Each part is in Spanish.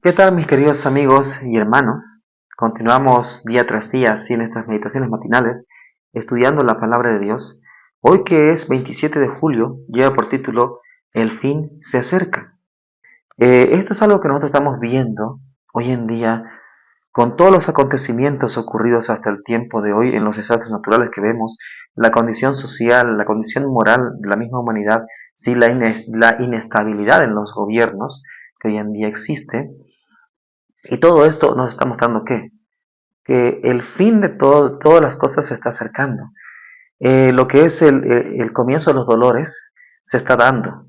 ¿Qué tal, mis queridos amigos y hermanos? Continuamos día tras día así en estas meditaciones matinales estudiando la palabra de Dios. Hoy, que es 27 de julio, lleva por título El fin se acerca. Esto es algo que nosotros estamos viendo hoy en día con todos los acontecimientos ocurridos hasta el tiempo de hoy, en los desastres naturales que vemos, la condición social, la condición moral de la misma humanidad, sí, la inestabilidad en los gobiernos que hoy en día existe. Y todo esto nos está mostrando que el fin de todas las cosas se está acercando. Lo que es el comienzo de los dolores se está dando.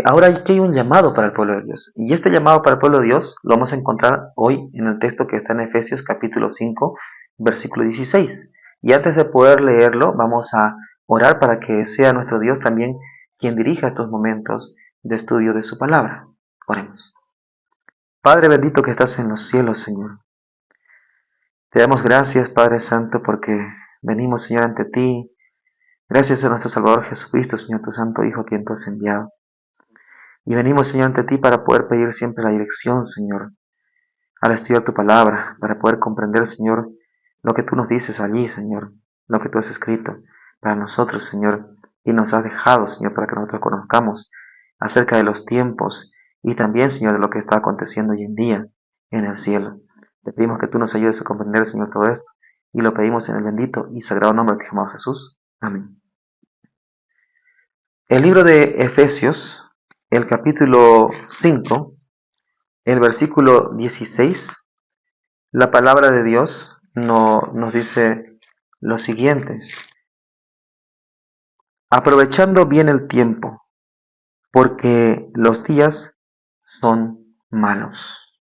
Ahora aquí hay un llamado para el pueblo de Dios. Y este llamado para el pueblo de Dios lo vamos a encontrar hoy en el texto que está en Efesios capítulo 5, versículo 16. Y antes de poder leerlo, vamos a orar para que sea nuestro Dios también quien dirija estos momentos de estudio de su palabra. Oremos. Padre bendito que estás en los cielos, Señor. Te damos gracias, Padre Santo, porque venimos, Señor, ante ti. Gracias a nuestro Salvador Jesucristo, Señor, tu Santo Hijo, a quien tú has enviado. Y venimos, Señor, ante ti para poder pedir siempre la dirección, Señor, al estudiar tu palabra, para poder comprender, Señor, lo que tú nos dices allí, Señor, lo que tú has escrito para nosotros, Señor, y nos has dejado, Señor, para que nosotros conozcamos acerca de los tiempos y también, Señor, de lo que está aconteciendo hoy en día en el cielo. Te pedimos que tú nos ayudes a comprender, Señor, todo esto, y lo pedimos en el bendito y sagrado nombre de tu amado Jesús. Amén. El libro de Efesios, el capítulo 5, el versículo 16, la palabra de Dios nos dice lo siguiente: aprovechando bien el tiempo, porque los días son malos.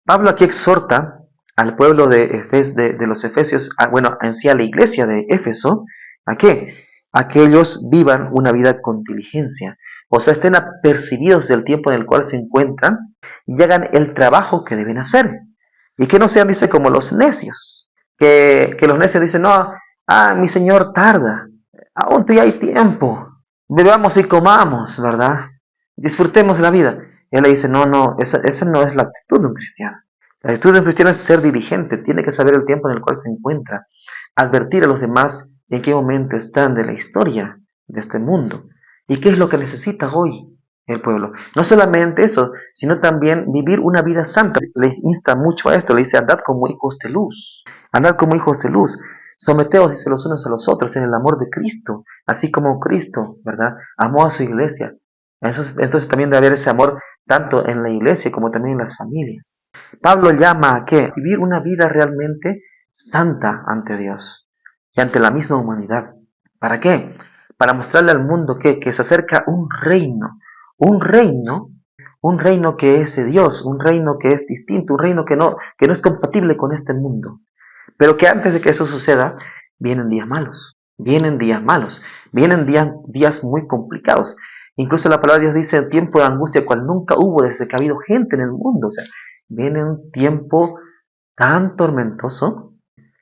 Pablo aquí exhorta al pueblo de los Efesios, en sí a la iglesia de Éfeso, ¿a qué? A que ellos vivan una vida con diligencia, o sea, estén apercibidos del tiempo en el cual se encuentran y hagan el trabajo que deben hacer. Y que no sean, dice, como los necios, que los necios dicen, no, mi Señor tarda, aún todavía hay tiempo, bebamos y comamos, ¿verdad? Disfrutemos la vida. Él le dice, no, esa no es la actitud de un cristiano. La actitud de un cristiano es ser diligente, tiene que saber el tiempo en el cual se encuentra, advertir a los demás en qué momento están de la historia de este mundo y qué es lo que necesita hoy el pueblo. No solamente eso, sino también vivir una vida santa. Les insta mucho a esto, le dice, andad como hijos de luz, andad como hijos de luz. Someteos, dice, los unos a los otros en el amor de Cristo, así como Cristo, ¿verdad?, amó a su iglesia. Entonces también debe haber ese amor tanto en la iglesia como también en las familias. Pablo llama a ¿qué? Vivir una vida realmente santa ante Dios y ante la misma humanidad. ¿Para qué? Para mostrarle al mundo que se acerca un reino, un reino, un reino que es de Dios, un reino que es distinto, un reino que no es compatible con este mundo. Pero que antes de que eso suceda, vienen días malos, vienen días malos, vienen días muy complicados. Incluso la palabra de Dios dice, tiempo de angustia cual nunca hubo desde que ha habido gente en el mundo. O sea, viene un tiempo tan tormentoso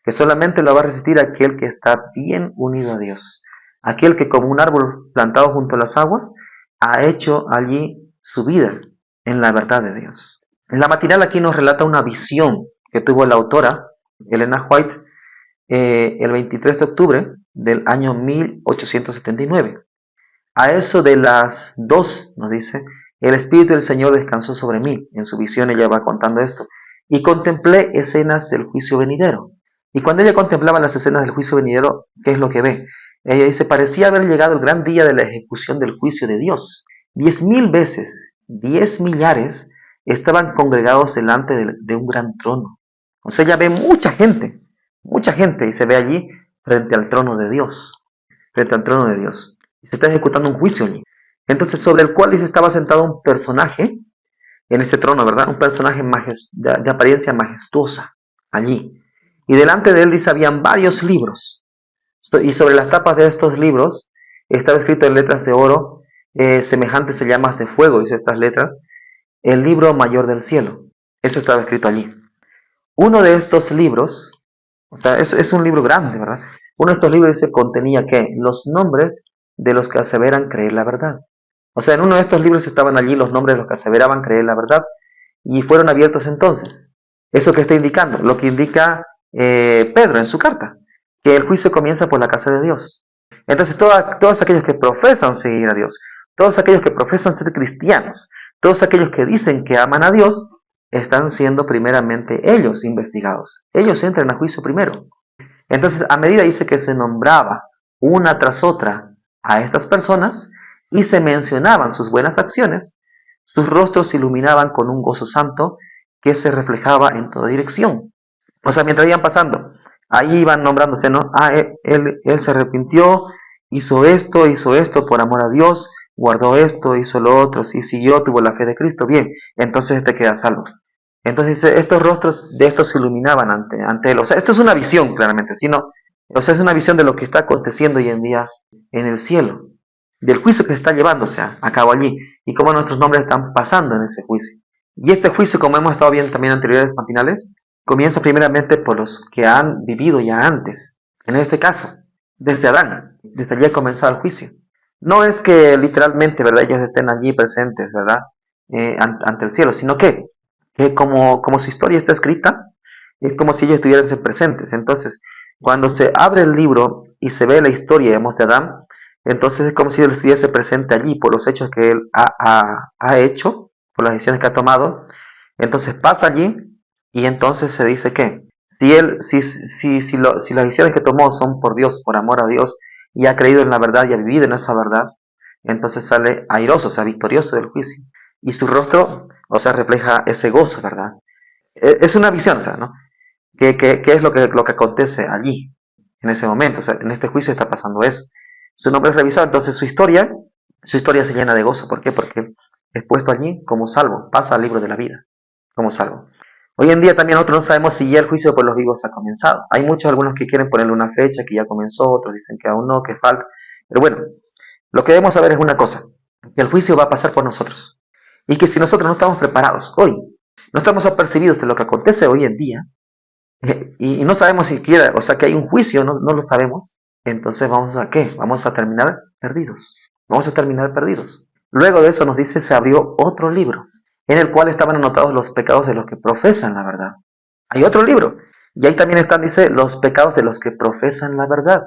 que solamente lo va a resistir aquel que está bien unido a Dios. Aquel que, como un árbol plantado junto a las aguas, ha hecho allí su vida en la verdad de Dios. La matinal aquí nos relata una visión que tuvo la autora Elena White el 23 de octubre del año 1879. A eso de las 2, nos dice, el Espíritu del Señor descansó sobre mí. En su visión ella va contando esto. Y contemplé escenas del juicio venidero. Y cuando ella contemplaba las escenas del juicio venidero, ¿qué es lo que ve? Ella dice, parecía haber llegado el gran día de la ejecución del juicio de Dios. 10,000 veces, 10 millares, estaban congregados delante de un gran trono. O sea, ella ve mucha gente, y se ve allí frente al trono de Dios, frente al trono de Dios. Y se está ejecutando un juicio allí. Entonces, sobre el cual dice estaba sentado un personaje en ese trono, ¿verdad? Un personaje de apariencia majestuosa allí. Y delante de él dice habían varios libros. Y sobre las tapas de estos libros estaba escrito en letras de oro, semejantes a llamas de fuego, dice estas letras, el libro mayor del cielo. Eso estaba escrito allí. Uno de estos libros, o sea, es un libro grande, ¿verdad? Uno de estos libros dice, contenía ¿qué? Los nombres de los que aseveran creer la verdad. O sea, en uno de estos libros estaban allí los nombres de los que aseveraban creer la verdad. y fueron abiertos entonces. ¿Eso que está indicando? Lo que indica Pedro en su carta, que el juicio comienza por la casa de Dios. Entonces todos aquellos que profesan seguir a Dios, todos aquellos que profesan ser cristianos, todos aquellos que dicen que aman a Dios, están siendo primeramente ellos investigados. Ellos entran a juicio primero. Entonces, a medida dice que se nombraba una tras otra a estas personas y se mencionaban sus buenas acciones, sus rostros se iluminaban con un gozo santo que se reflejaba en toda dirección. O sea, mientras iban pasando, ahí iban nombrándose, ¿no? Él se arrepintió, hizo esto por amor a Dios, guardó esto, hizo lo otro, sí, siguió, tuvo la fe de Cristo, bien, entonces este queda salvo. Entonces estos rostros de estos se iluminaban ante él. O sea, esto es una visión, claramente, sino, o sea, es una visión de lo que está aconteciendo hoy en día en el cielo, del juicio que está llevándose a cabo allí, y cómo nuestros nombres están pasando en ese juicio. Y este juicio, como hemos estado viendo también en anteriores matinales, comienza primeramente por los que han vivido ya antes. En este caso, desde Adán, desde allí ha comenzado el juicio. No es que literalmente, ¿verdad?, ellos estén allí presentes, ¿verdad?, ante el cielo, sino que como su historia está escrita, es como si ellos estuviesen presentes. Entonces, cuando se abre el libro y se ve la historia, digamos, de Adán, entonces es como si él estuviese presente allí por los hechos que él ha hecho, por las decisiones que ha tomado. Entonces pasa allí y entonces se dice que si las decisiones que tomó son por Dios, por amor a Dios, y ha creído en la verdad y ha vivido en esa verdad, entonces sale airoso, o sea, victorioso del juicio. Y su rostro, o sea, refleja ese gozo, ¿verdad? Es una visión, o sea, ¿no? ¿Qué es lo que acontece allí, en ese momento? O sea, en este juicio está pasando eso. Su nombre es revisado, entonces su historia se llena de gozo. ¿Por qué? Porque es puesto allí como salvo, pasa al libro de la vida, como salvo. Hoy en día también nosotros no sabemos si ya el juicio por los vivos ha comenzado. Hay muchos, algunos que quieren ponerle una fecha, que ya comenzó, otros dicen que aún no, que falta. Pero bueno, lo que debemos saber es una cosa, que el juicio va a pasar por nosotros. Y que si nosotros no estamos preparados hoy, no estamos apercibidos de lo que acontece hoy en día, y no sabemos siquiera, o sea, que hay un juicio, no lo sabemos, entonces vamos a ¿qué? Vamos a terminar perdidos. Vamos a terminar perdidos. Luego de eso nos dice, se abrió otro libro, en el cual estaban anotados los pecados de los que profesan la verdad. Hay otro libro, y ahí también están, dice, los pecados de los que profesan la verdad.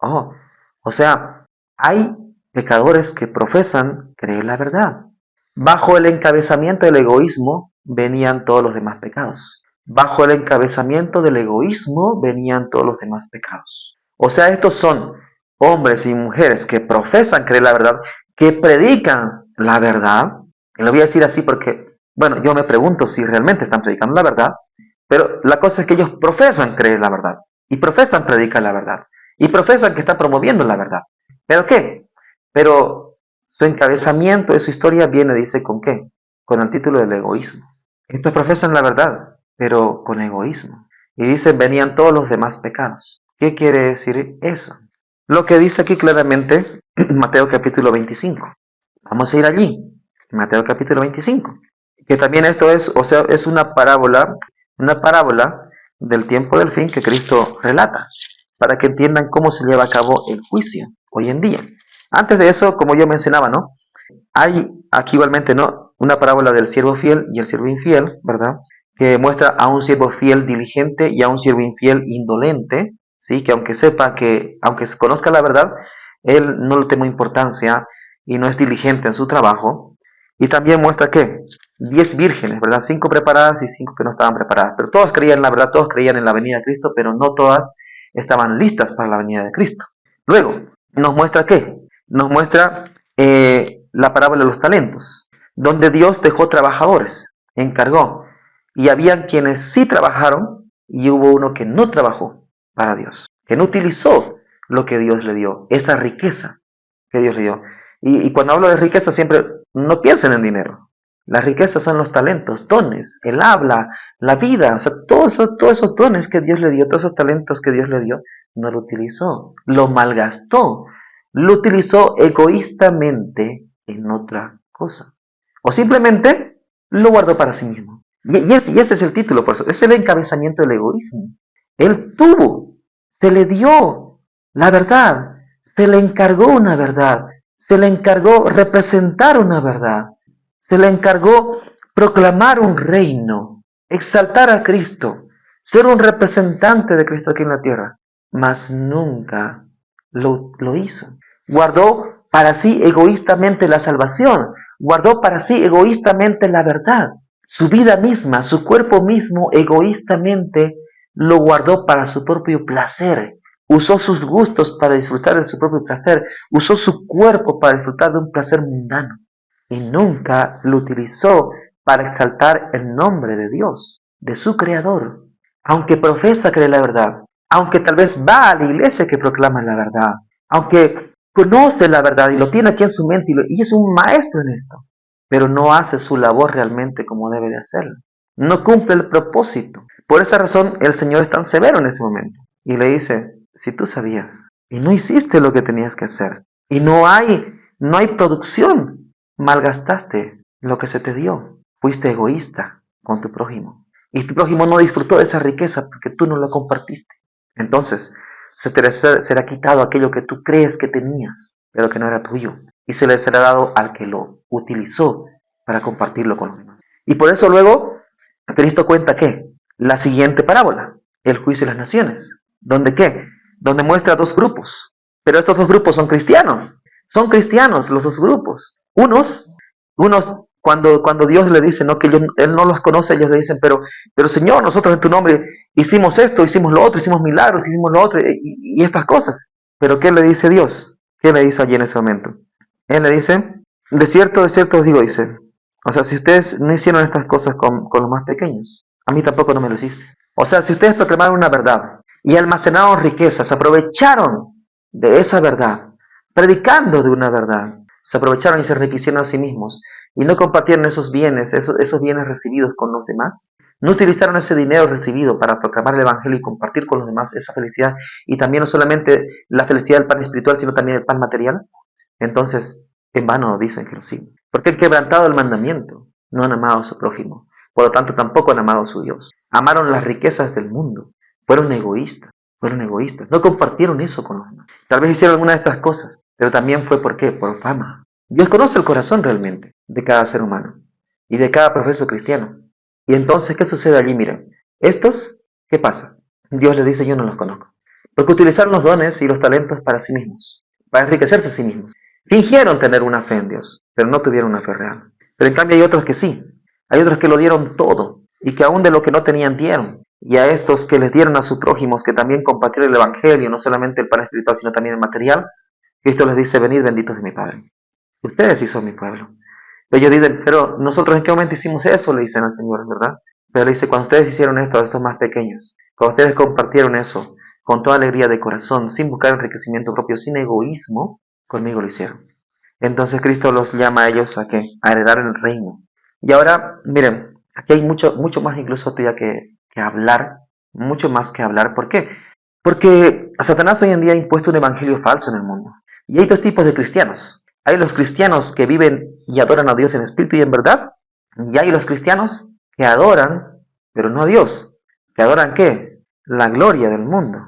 Oh, o sea, hay pecadores que profesan creer la verdad. Bajo el encabezamiento del egoísmo venían todos los demás pecados. Bajo el encabezamiento del egoísmo venían todos los demás pecados. O sea, estos son hombres y mujeres que profesan creer la verdad, que predican la verdad. Y lo voy a decir así porque, bueno, yo me pregunto si realmente están predicando la verdad, pero la cosa es que ellos profesan creer la verdad, y profesan predicar la verdad, y profesan que están promoviendo la verdad. ¿Pero qué? Pero su encabezamiento de su historia viene, dice, ¿con qué? Con el título del egoísmo. Estos profesan la verdad, pero con egoísmo. Y dicen, venían todos los demás pecados. ¿Qué quiere decir eso? Lo que dice aquí claramente, Mateo capítulo 25. Vamos a ir allí, Mateo capítulo 25. Que también esto es, o sea, es una parábola del tiempo del fin que Cristo relata, para que entiendan cómo se lleva a cabo el juicio hoy en día. Antes de eso, como yo mencionaba, ¿no?, hay aquí igualmente, ¿no?, una parábola del siervo fiel y el siervo infiel, ¿verdad?, que muestra a un siervo fiel diligente y a un siervo infiel indolente, ¿sí?, que aunque se conozca la verdad, él no le toma importancia y no es diligente en su trabajo. Y también muestra que 10 vírgenes, ¿verdad?, 5 preparadas y 5 que no estaban preparadas, pero todas creían en la verdad, todos creían en la venida de Cristo, pero no todas estaban listas para la venida de Cristo. Luego, nos muestra ¿qué? Nos muestra la parábola de los talentos, donde Dios dejó trabajadores, encargó, y habían quienes sí trabajaron y hubo uno que no trabajó para Dios, que no utilizó lo que Dios le dio, esa riqueza que Dios le dio. Y cuando hablo de riqueza siempre no piensen en dinero. Las riquezas son los talentos, dones, el habla, la vida, o sea, todos esos dones que Dios le dio, todos esos talentos que Dios le dio, no lo utilizó, lo malgastó, lo utilizó egoístamente en otra cosa. O simplemente lo guardó para sí mismo. Y ese es el título, por eso, es el encabezamiento del egoísmo. Él tuvo, se le dio la verdad, se le encargó una verdad, se le encargó representar una verdad, se le encargó proclamar un reino, exaltar a Cristo, ser un representante de Cristo aquí en la tierra, mas nunca lo hizo. Guardó para sí egoístamente la salvación, guardó para sí egoístamente la verdad. Su vida misma, su cuerpo mismo, egoístamente lo guardó para su propio placer. Usó sus gustos para disfrutar de su propio placer. Usó su cuerpo para disfrutar de un placer mundano. Y nunca lo utilizó para exaltar el nombre de Dios, de su Creador. Aunque profesa creer la verdad, aunque tal vez va a la iglesia que proclama la verdad, aunque conoce la verdad y lo tiene aquí en su mente y es un maestro en esto, pero no hace su labor realmente como debe de hacerlo. No cumple el propósito. Por esa razón el Señor es tan severo en ese momento y le dice, si tú sabías y no hiciste lo que tenías que hacer y no hay producción, malgastaste lo que se te dio, fuiste egoísta con tu prójimo y tu prójimo no disfrutó de esa riqueza porque tú no la compartiste. Entonces se te será quitado aquello que tú crees que tenías, pero que no era tuyo, y se le será dado al que lo utilizó para compartirlo con los demás. Y por eso luego Cristo cuenta que la siguiente parábola, el juicio de las naciones, donde qué, donde muestra dos grupos, pero estos dos grupos son cristianos los dos grupos. Unos cuando Dios le dice, ¿no?, que Él no los conoce, ellos le dicen, pero Señor, nosotros en tu nombre hicimos esto, hicimos lo otro, hicimos milagros, hicimos lo otro, y estas cosas. Pero ¿qué le dice Dios? ¿Qué le dice allí en ese momento? Él le dice, de cierto os digo, dice, o sea, si ustedes no hicieron estas cosas con los más pequeños, a mí tampoco no me lo hiciste. O sea, si ustedes proclamaron una verdad y almacenaron riquezas, aprovecharon de esa verdad, predicando de una verdad, se aprovecharon y se enriquecieron a sí mismos y no compartieron esos bienes, esos bienes recibidos con los demás, no utilizaron ese dinero recibido para proclamar el Evangelio y compartir con los demás esa felicidad, y también no solamente la felicidad del pan espiritual, sino también el pan material, entonces en vano dicen que lo siguen. Porque han quebrantado el mandamiento, no han amado a su prójimo, por lo tanto tampoco han amado a su Dios. Amaron las riquezas del mundo, fueron egoístas, no compartieron eso con los demás. Tal vez hicieron alguna de estas cosas, pero también fue ¿por qué? Por fama. Dios conoce el corazón realmente de cada ser humano y de cada profeso cristiano. Y entonces, ¿qué sucede allí? Miren, estos, ¿qué pasa? Dios les dice, yo no los conozco. Porque utilizaron los dones y los talentos para sí mismos, para enriquecerse a sí mismos. Fingieron tener una fe en Dios, pero no tuvieron una fe real. Pero en cambio hay otros que sí. Hay otros que lo dieron todo y que aún de lo que no tenían dieron. Y a estos que les dieron a sus prójimos, que también compartieron el Evangelio, no solamente el pan espiritual, sino también el material, Cristo les dice, venid benditos de mi Padre. Ustedes sí son mi pueblo. Ellos dicen, pero nosotros en qué momento hicimos eso, le dicen al Señor, ¿verdad? Pero le dice, cuando ustedes hicieron esto a estos más pequeños, cuando ustedes compartieron eso con toda alegría de corazón, sin buscar enriquecimiento propio, sin egoísmo, conmigo lo hicieron. Entonces Cristo los llama a ellos ¿a qué? A heredar el reino. Y ahora, miren, aquí hay mucho más incluso todavía que hablar, mucho más que hablar. ¿Por qué? Porque Satanás hoy en día ha impuesto un evangelio falso en el mundo. Y hay dos tipos de cristianos. Hay los cristianos que viven y adoran a Dios en espíritu y en verdad. Y hay los cristianos que adoran, pero no a Dios. ¿Que adoran qué? La gloria del mundo.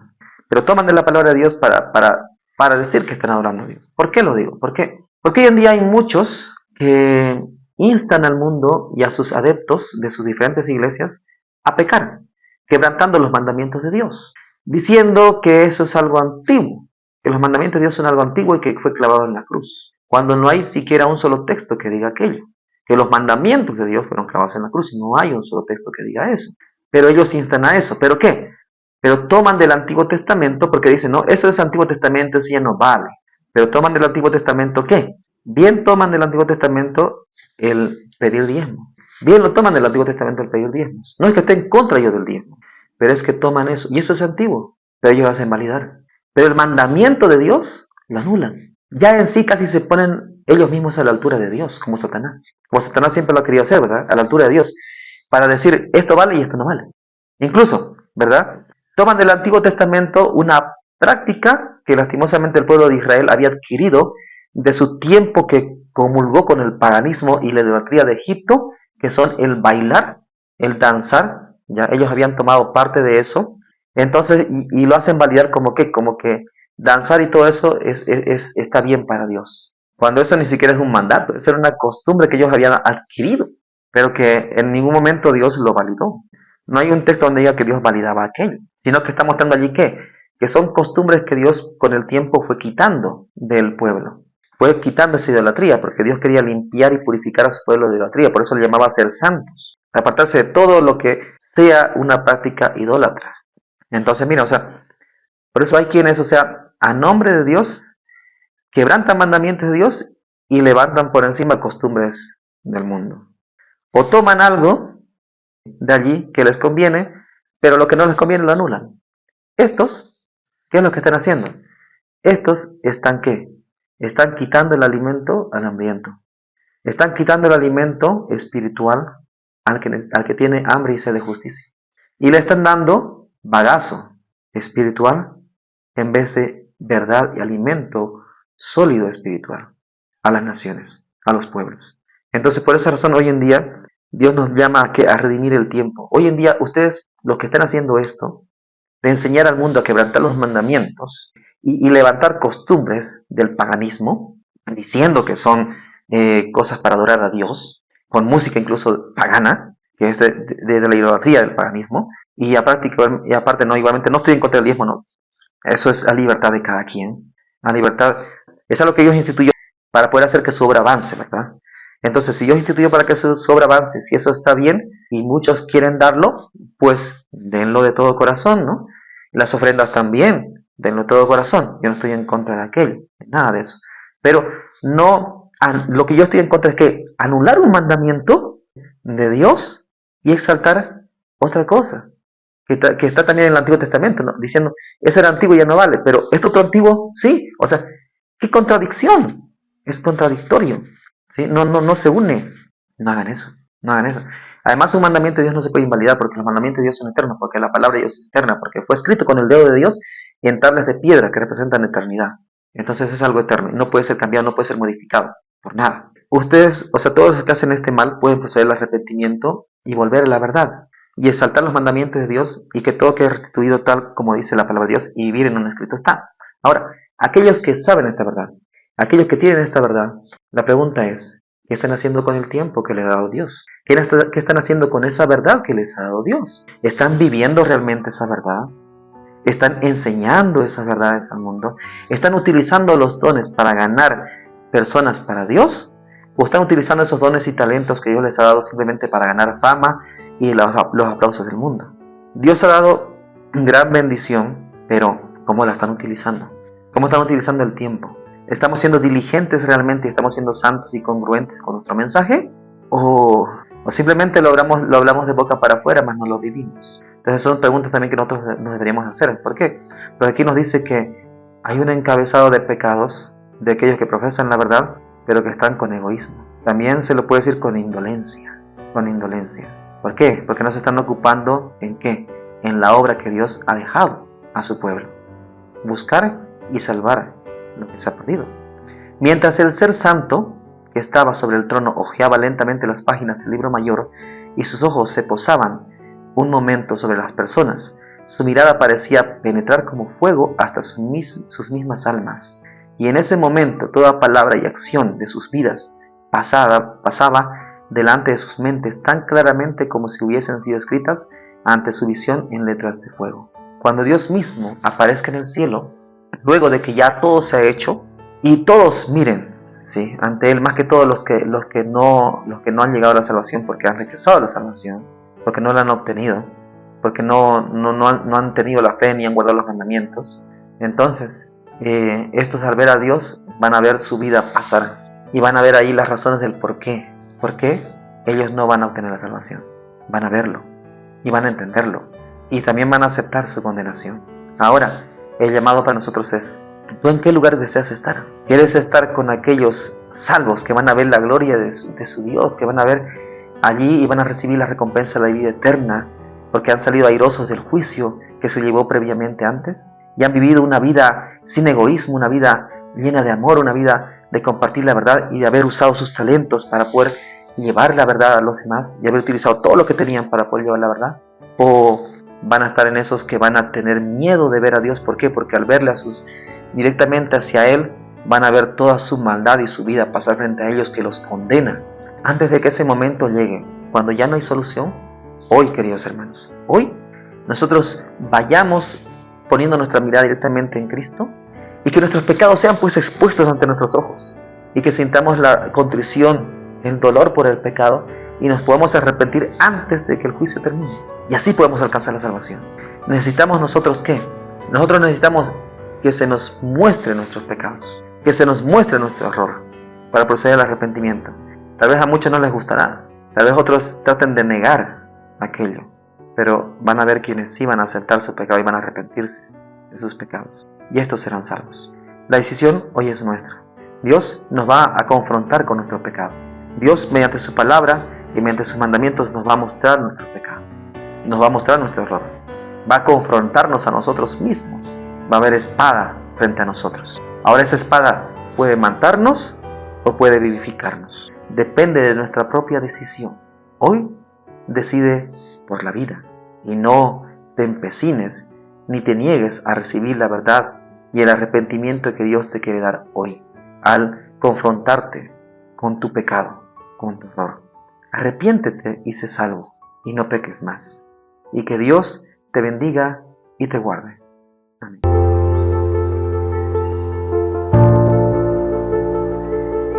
Pero toman de la palabra de Dios para decir que están adorando a Dios. ¿Por qué lo digo? ¿Por qué? Porque hoy en día hay muchos que instan al mundo y a sus adeptos de sus diferentes iglesias a pecar, quebrantando los mandamientos de Dios, diciendo que eso es algo antiguo, que los mandamientos de Dios son algo antiguo y que fue clavado en la cruz, cuando no hay siquiera un solo texto que diga aquello, que los mandamientos de Dios fueron clavados en la cruz y no hay un solo texto que diga eso. Pero ellos instan a eso. ¿Pero qué? Pero toman del Antiguo Testamento porque dicen, no, eso es Antiguo Testamento, eso ya no vale. Pero toman del Antiguo Testamento, ¿qué? Bien toman del Antiguo Testamento el pedir diezmo. Bien lo toman del Antiguo Testamento el pedir diezmos. No es que estén en contra ellos del diezmo, pero es que toman eso. Y eso es antiguo, pero ellos hacen validar. Pero el mandamiento de Dios lo anulan. Ya en sí casi se ponen ellos mismos a la altura de Dios, como Satanás. Como Satanás siempre lo ha querido hacer, ¿verdad? A la altura de Dios. Para decir, esto vale y esto no vale. Incluso, ¿verdad? Toman del Antiguo Testamento una práctica que lastimosamente el pueblo de Israel había adquirido de su tiempo que comulgó con el paganismo y la idolatría de Egipto, que son el bailar, el danzar. Ya ellos habían tomado parte de eso. Entonces, y lo hacen validar como que danzar y todo eso está bien para Dios. Cuando eso ni siquiera es un mandato, eso era una costumbre que ellos habían adquirido. pero que en ningún momento Dios lo validó. No hay un texto donde diga que Dios validaba aquello, sino que está mostrando allí que son costumbres que Dios con el tiempo fue quitando del pueblo. Fue quitando esa idolatría, porque Dios quería limpiar y purificar a su pueblo de idolatría, por eso le llamaba a ser santos, apartarse de todo lo que sea una práctica idólatra. Entonces, mira, por eso hay quienes, a nombre de Dios, quebrantan mandamientos de Dios y levantan por encima costumbres del mundo. O toman algo de allí que les conviene, pero lo que no les conviene lo anulan. Estos, ¿qué es lo que están haciendo? Estos están ¿qué? Están quitando el alimento al hambriento. Están quitando el alimento espiritual al que tiene hambre y sed de justicia. Y le están dando bagazo espiritual en vez de verdad y alimento sólido espiritual a las naciones, a los pueblos. Entonces, por esa razón, hoy en día, Dios nos llama a redimir el tiempo. Hoy en día, ustedes, los que están haciendo esto, de enseñar al mundo a quebrantar los mandamientos y levantar costumbres del paganismo, diciendo que son cosas para adorar a Dios, con música incluso pagana, que es de la idolatría del paganismo, y aparte, no, igualmente no estoy en contra del diezmo, no. Eso es a libertad de cada quien. A libertad, es algo que Dios instituyó para poder hacer que su obra avance, ¿verdad? Entonces, si Dios instituyó para que su obra avance, si eso está bien y muchos quieren darlo, pues denlo de todo corazón, ¿no? Las ofrendas también, denlo de todo corazón. Yo no estoy en contra de aquello, nada de eso. Pero no, lo que yo estoy en contra es que anular un mandamiento de Dios y exaltar otra cosa, que está también en el Antiguo Testamento, ¿no? Diciendo, ese era antiguo y ya no vale, pero esto otro antiguo, sí. ¿Qué contradicción? Es contradictorio. ¿Sí? No se une. No hagan eso, no hagan eso. Además, un mandamiento de Dios no se puede invalidar porque los mandamientos de Dios son eternos, porque la palabra de Dios es eterna, porque fue escrito con el dedo de Dios y en tablas de piedra que representan eternidad. Entonces es algo eterno y no puede ser cambiado, no puede ser modificado por nada. Ustedes, todos los que hacen este mal pueden proceder al arrepentimiento y volver a la verdad y exaltar los mandamientos de Dios y que todo quede restituido tal como dice la palabra de Dios y vivir en un escrito está. Ahora, aquellos que saben esta verdad, aquellos que tienen esta verdad, la pregunta es, ¿qué están haciendo con el tiempo que les ha dado Dios? ¿Qué están haciendo con esa verdad que les ha dado Dios? ¿Están viviendo realmente esa verdad? ¿Están enseñando esas verdades al mundo? ¿Están utilizando los dones para ganar personas para Dios? ¿O están utilizando esos dones y talentos que Dios les ha dado simplemente para ganar fama y los aplausos del mundo? Dios ha dado gran bendición, pero ¿cómo la están utilizando? ¿Cómo están utilizando el tiempo? ¿Estamos siendo diligentes realmente y estamos siendo santos y congruentes con nuestro mensaje? ¿O simplemente lo hablamos de boca para afuera, mas no lo vivimos? Entonces son preguntas también que nosotros nos deberíamos hacer. ¿Por qué? Porque aquí nos dice que hay un encabezado de pecados de aquellos que profesan la verdad, pero que están con egoísmo. También se lo puede decir con indolencia. Con indolencia. ¿Por qué? Porque no se están ocupando ¿en qué? En la obra que Dios ha dejado a su pueblo. Buscar y salvar lo que se ha perdido. Mientras el ser santo que estaba sobre el trono hojeaba lentamente las páginas del libro mayor y sus ojos se posaban un momento sobre las personas, su mirada parecía penetrar como fuego hasta sus mismas almas. Y en ese momento toda palabra y acción de sus vidas pasaba delante de sus mentes tan claramente como si hubiesen sido escritas ante su visión en letras de fuego. Cuando Dios mismo aparezca en el cielo, luego de que ya todo se ha hecho, y todos miren, ¿sí?, ante Él, más que todos los que no han llegado a la salvación porque han rechazado la salvación, porque no la han obtenido, porque no han tenido la fe ni han guardado los mandamientos. Entonces, estos al ver a Dios van a ver su vida pasar y van a ver ahí las razones del por qué. ¿Por qué ellos no van a obtener la salvación? Van a verlo y van a entenderlo y también van a aceptar su condenación. Ahora, el llamado para nosotros es, ¿tú en qué lugar deseas estar? ¿Quieres estar con aquellos salvos que van a ver la gloria de su Dios, que van a ver allí y van a recibir la recompensa de la vida eterna porque han salido airosos del juicio que se llevó previamente antes y han vivido una vida sin egoísmo, una vida llena de amor, una vida de compartir la verdad y de haber usado sus talentos para poder llevar la verdad a los demás y haber utilizado todo lo que tenían para poder llevar la verdad? ¿O van a estar en esos que van a tener miedo de ver a Dios? ¿Por qué? Porque al verle directamente hacia Él van a ver toda su maldad y su vida pasar frente a ellos que los condena. Antes de que ese momento llegue, cuando ya no hay solución, hoy, queridos hermanos, hoy nosotros vayamos poniendo nuestra mirada directamente en Cristo y que nuestros pecados sean pues expuestos ante nuestros ojos y que sintamos la contrición, el dolor por el pecado y nos podamos arrepentir antes de que el juicio termine. Y así podemos alcanzar la salvación. ¿Necesitamos nosotros qué? Nosotros necesitamos que se nos muestre nuestros pecados, que se nos muestre nuestro error para proceder al arrepentimiento. Tal vez a muchos no les gustará, tal vez otros traten de negar aquello, pero van a haber quienes sí van a aceptar su pecado y van a arrepentirse de sus pecados. Y estos serán salvos. La decisión hoy es nuestra. Dios nos va a confrontar con nuestro pecado. Dios, mediante su palabra y mediante sus mandamientos, nos va a mostrar nuestro pecado. Nos va a mostrar nuestro error. Va a confrontarnos a nosotros mismos. Va a haber espada frente a nosotros. Ahora esa espada puede matarnos o puede vivificarnos. Depende de nuestra propia decisión. Hoy decide por la vida y no te empecines ni te niegues a recibir la verdad y el arrepentimiento que Dios te quiere dar hoy al confrontarte con tu pecado, con tu error. Arrepiéntete y sé salvo y no peques más. Y que Dios te bendiga y te guarde. Amén.